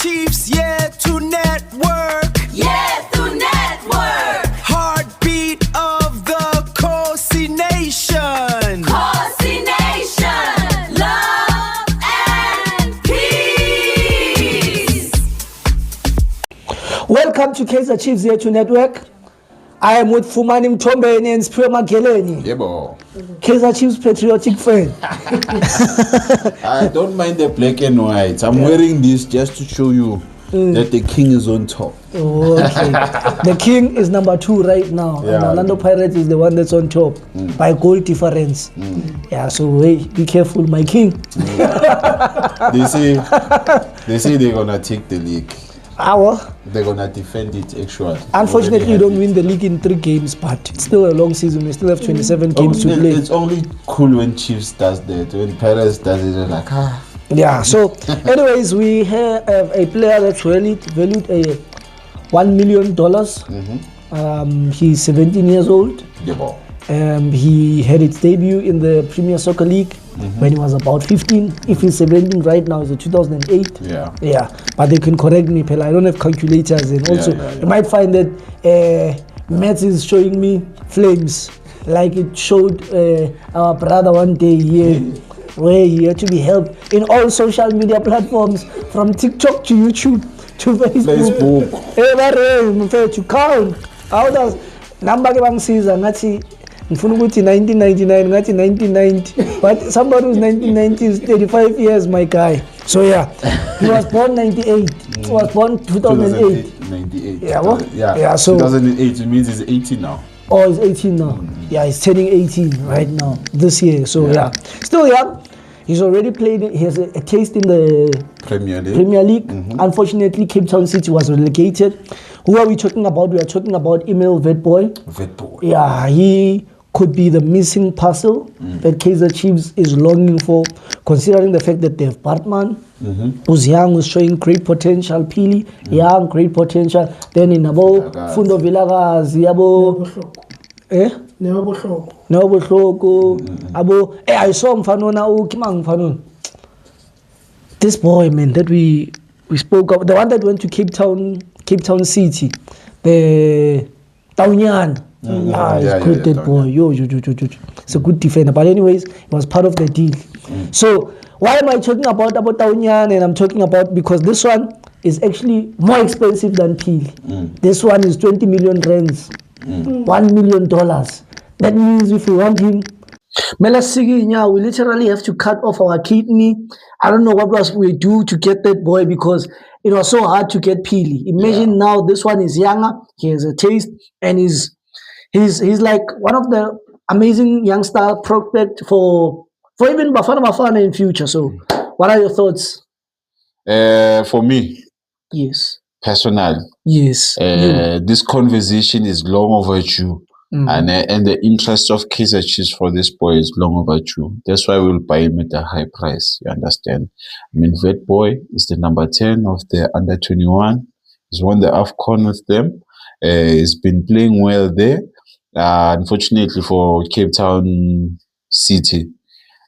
Chiefs, yeah, to network. Yeah, through network. Heartbeat of the Khosi Nation. Khosi Nation. Love and peace. Welcome to Kaizer Chiefs here to Network. I am with Fumani Mtombeni and Spiro Mageleni. Yebo. Kaizer Chiefs patriotic fan. I don't mind the black and white. I'm wearing this just to show you that the king is on top. Okay. The king is number 2 right now. Yeah. And Orlando Pirates is the one that's on top by goal difference. Yeah, so hey, be careful, my king. They say they're gonna take the league. They're gonna defend it actually. Unfortunately, you don't win the league in 3 games, but it's still a long season. We still have 27 games to play. It's only cool when Chiefs does that. When Pirates does it, they're like, Yeah, so anyways, we have a player that's valued a $1 million. He's 17 years old. Yebo. He had its debut in the Premier Soccer League when he was about 15. If he's 17 right now, it's a 2008. Yeah, but they can correct me, Pella. I don't have calculators, and also you might find that Maths is showing me flames, like it showed our brother one day here, where he had to be helped in all social media platforms, from TikTok to YouTube to Facebook. To count. How does number bangisiza ngathi ngifuna ukuthi 1999 ngathi 1990, but somebody who's 1990 is 35 years, my guy. So yeah, he was born 98. He was born 2008. 98. Yeah, so 2008, it means he's 18 now. Oh, he's 18 now. Yeah, he's turning 18 right now this year. So yeah, still young. He's already played. He has a taste in the Premier League. Unfortunately, Cape Town City was relegated. Who are we talking about? We are talking about Emil Witbooi. Yeah, he could be the missing puzzle that Kaizer Chiefs is longing for, considering the fact that they have Bartman, who's young, who's showing great potential. Pili, young, great potential. Then in Abo, Fundo Vilakazi, Abo. Neobohloko abo I saw mfano na ukimang mfano. This boy, man, that we spoke of, the one that went to Cape Town City, the Taunyan. He's good, that boy. It's a good defender. But anyways, it was part of the deal. So why am I talking about Taunyan? And I'm talking about because this one is actually more expensive than Pili. This one is 20 million rands. $1 million. That means if we want him, we literally have to cut off our kidney. I don't know what else we do to get that boy, because it was so hard to get Pili. Imagine now this one is younger, he has a taste, and he's like one of the amazing youngster prospect for even Bafana in future. So what are your thoughts? For me, Yes. personal. Yes. This conversation is long overdue, and the interest of Kaizer Chiefs for this boy is long overdue. That's why we'll buy him at a high price. You understand? I mean, Witbooi is the number 10 of the under 21. He's won the AFCON with them. He's been playing well there. Unfortunately for Cape Town City,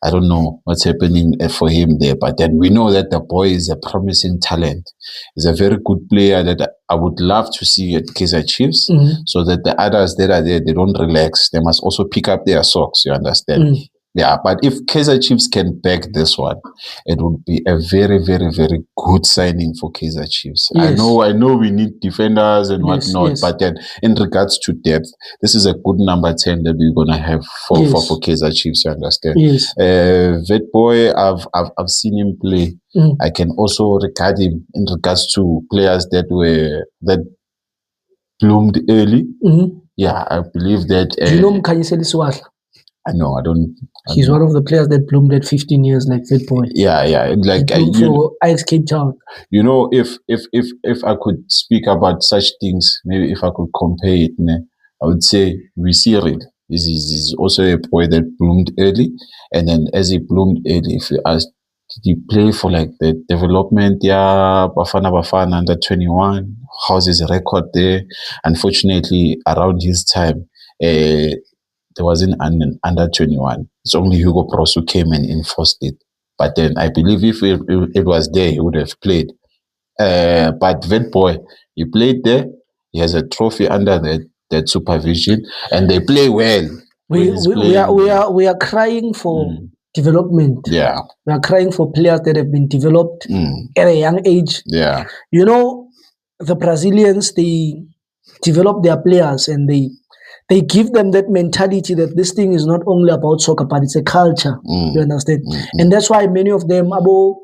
I don't know what's happening for him there, but then we know that the boy is a promising talent. He's a very good player that I would love to see at Kaizer Chiefs, so that the others that are there, they don't relax. They must also pick up their socks, you understand? Yeah, but if Kaizer Chiefs can back this one, it would be a very, very, very good signing for Kaizer Chiefs. Yes. I know we need defenders and whatnot, but then in regards to depth, this is a good number 10 that we're gonna have for Kaizer Chiefs. You understand? Yes. Witbooi, I've seen him play. I can also regard him in regards to players that bloomed early. Yeah, I believe that. Do you know Mkhanyiseli Siwahla? No, I don't. He's one of the players that bloomed at 15 years, like Witbooi. Yeah. Like for Ajax Cape Town. You know, if I could speak about such things, maybe if I could compare it, I would say Cyril is also a boy that bloomed early, and then as he bloomed early, if you ask, did he play for like the development? Yeah, Bafana under 21. How's his record there? Unfortunately, around his time, there wasn't an under 21. It's only Hugo Bros who came and enforced it. But then I believe if it was there, he would have played. But that boy, he played there. He has a trophy under that supervision, and they play well. when We, he's we, we, are, playing. we, are, we are crying for development. Yeah. We are crying for players that have been developed Mm. at a young age. Yeah. You know, the Brazilians, they develop their players and they give them that mentality that this thing is not only about soccer, but it's a culture. You understand? And that's why many of them, Abo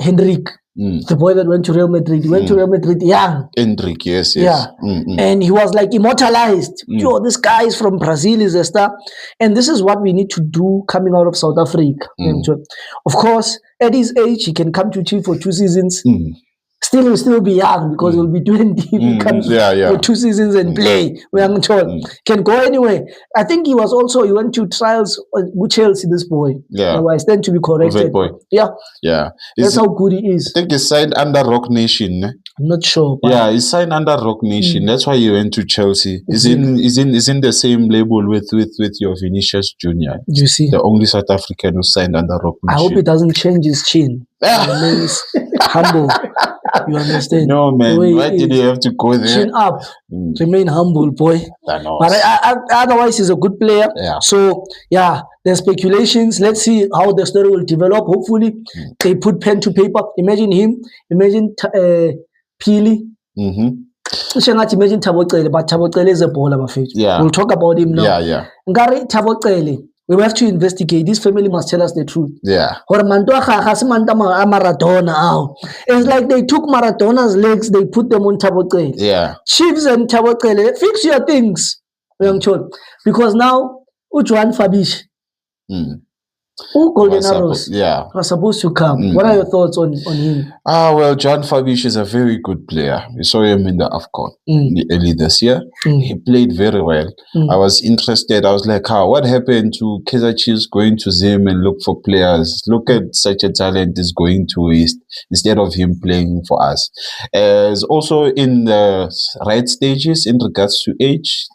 Hendrik, the boy that went to Real Madrid, he went to Real Madrid young. Hendrik, yes. Yeah. And he was like immortalized. Yo, this guy is from Brazil, is a star. And this is what we need to do coming out of South Africa. Of course, at his age, he can come to Chief for 2 seasons. Still, he'll still be young because he'll be 20 if he comes for 2 seasons and play. Can go anywhere. I think he went to trials with Chelsea, this boy. Yeah. I stand to be corrected. That boy. Yeah. Yeah. That's how good he is. I think he signed under Rock Nation. I'm not sure. But Yeah, he signed under Rock Nation. That's why he went to Chelsea. He's in the same label with your Vinicius Junior. you see, The only South African who signed under Rock I Nation. hope it doesn't change his chin. It remains humble. You understand? No, The man. way Why he did is. he have to go there? Chin up. Remain humble, boy. Thanos. But otherwise, he's a good player. Yeah. So, yeah, there's speculations. Let's see how the story will develop. Hopefully, they put pen to paper. Imagine him. Imagine Pili. Imagine Thabo Cele, but Thabo Cele is a baller, bafethu. Yeah. We'll talk about him now. Yeah. Ngari Thabo Cele, we have to investigate. This family must tell us the truth. Yeah. Gore manto a gagwe, ha se manta a Maradona ao. It's like they took Maradona's legs, they put them on Thabo Cele. Yeah. Chiefs and Thabo Cele, fix your things, young chol. Because now, Juan Fabish, Golden Arrows Yeah. are supposed to come. What are your thoughts on him? Well, John Fabish is a very good player. We saw him in the AFCON early this year. He played very well. I was interested. I was like, what happened to Kaizer Chiefs going to Zim and look for players? Look at such a talent is going to waste instead of him playing for us. As also in the right stages in regards to age,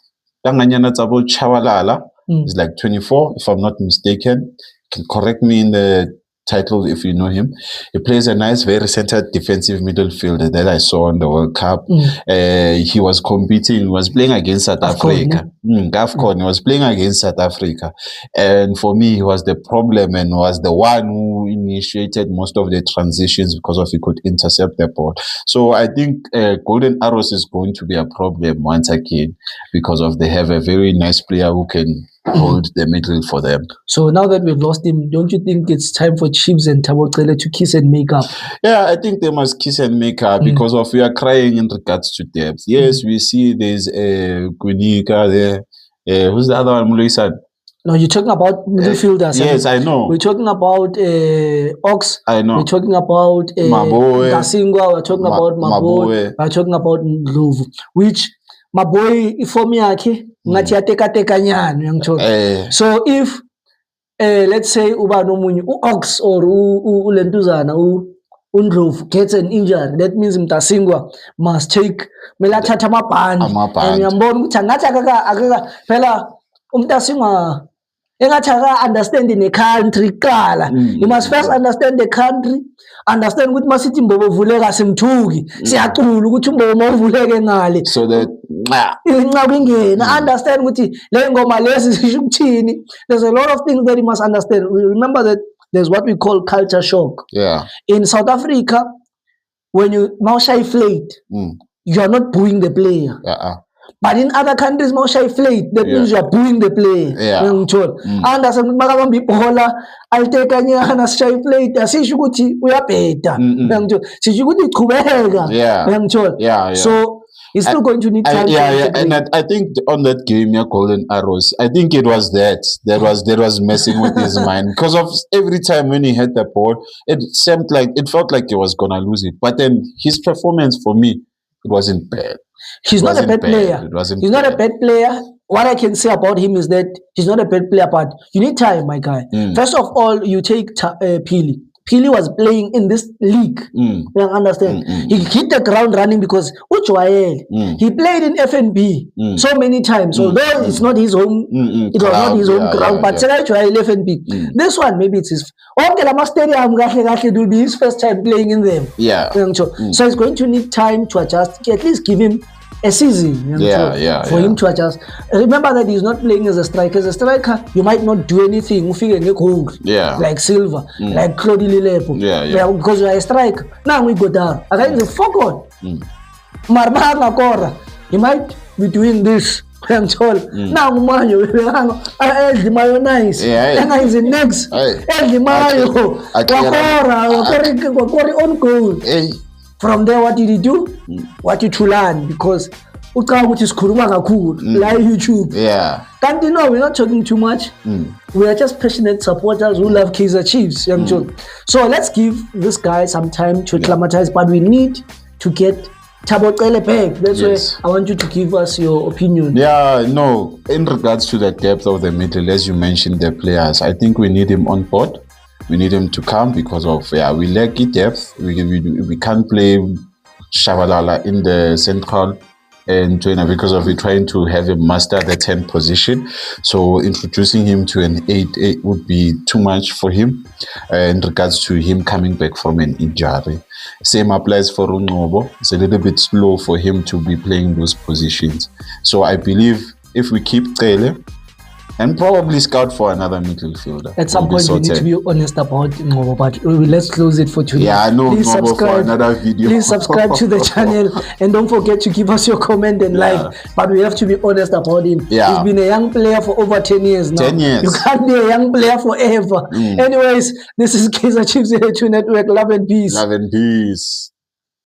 Tanganyana Tsabo Chawalala is like 24, if I'm not mistaken. Can correct me in the title if you know him. He plays a nice, very centered defensive middle fielder that I saw in the World Cup. He was competing, he was playing against South Africa. AFCON, he was playing against South Africa. And for me, he was the problem and was the one who initiated most of the transitions because of he could intercept the ball. So I think Golden Arrows is going to be a problem once again because of they have a very nice player who can hold the middle for them. So now that we've lost him, don't you think it's time for Chiefs and Thabo Cele to kiss and make up? Yeah, I think they must kiss and make up because of we are crying in regards to depth. Yes, we see there's Guinika there. Who's the other one, Muluisan? No, you're talking about midfielders. Yes, I know. We're talking about Ox. I know. We're talking about Maboe. Dasingwa. We're talking about Maboe. We're talking about Ndlovu. Which Maboe ifomi yakhe ngathi yateka nyana uyangithola. So if let's say uba nomunye Ox or ulentuzana uNdlovu gets an injury, that means Mtasingwa must take melathatha amabhandi. And uyambona ukuthi angathi akaka phela uMtasingwa engathi understand in a country qala. You must first understand the country, understand ukuthi masithi imbobo vuleka simthuki siyacula ukuthi umbobo mawuvuleke ngale so that inqaba ingena, understand ukuthi le ngoma lesi sisho ukuthini. There's a lot of things that you must understand. Remember that there's what we call culture shock. Yeah. In South Africa, when you mawushaya iflate, you are not booing the player. But in other countries, mawushaya iflate, that means you are booing the player. I understand ukuthi makabamba ibhola aliteka nyana sishaya iflate asisho ukuthi uyabheda. Sisho ukuthi ichubeka. So he's still going to need time. And I think on that game, Golden Arrows, I think it was that was messing with his mind because of every time when he had the ball, it felt like he was gonna lose it. But then his performance for me, it wasn't bad. He's not a bad player. He's not a bad player. What I can say about him is that he's not a bad player, but you need time, my guy. First of all, you take Pili. Philly was playing in this league. You understand? He hit the ground running because Ujoel, he played in FNB so many times. Although it's not his home, it was not his home ground, but Joel FNB. This one, maybe it's his. Okay, Lama Stadium, it will be his first time playing in them. Yeah. So he's going to need time to adjust. At least give him a season for him to adjust. Remember that he's not playing as a striker. As a striker, you might not do anything. Like Silva, like Claude Lilepo. Because you are a striker. Now we go down. Again, the forgot. Marmana Kora. He might be doing this. Now Mayo, the mayonnaise. And he's the next. The Mayo, Wakora on goal. From there, what did he do? What did you learn? Because like YouTube. Can't you know we're not talking too much? We are just passionate supporters who love Kaizer Chiefs. So let's give this guy some time to acclimatize, but we need to get Thabo Cele back. That's why I want you to give us your opinion. In regards to the depth of the middle, as you mentioned, the players, I think we need him on board. We need him to come because of we lack depth. We can't play Shabalala in the central and because of it trying to have him master the 10th position. So introducing him to an 8 would be too much for him in regards to him coming back from an injury. Same applies for Ungobo. It's a little bit slow for him to be playing those positions. So I believe if we keep Cele and probably scout for another midfielder. At some point, we need to be honest about Ngobo, but let's close it for today. I know. Please subscribe for another video. Please subscribe to the channel and don't forget to give us your comment and like. But we have to be honest about him. He's been a young player for over 10 years now. 10 years. You can't be a young player forever. Anyways, this is Kaizer Chiefs Network. Love and peace. Love and peace.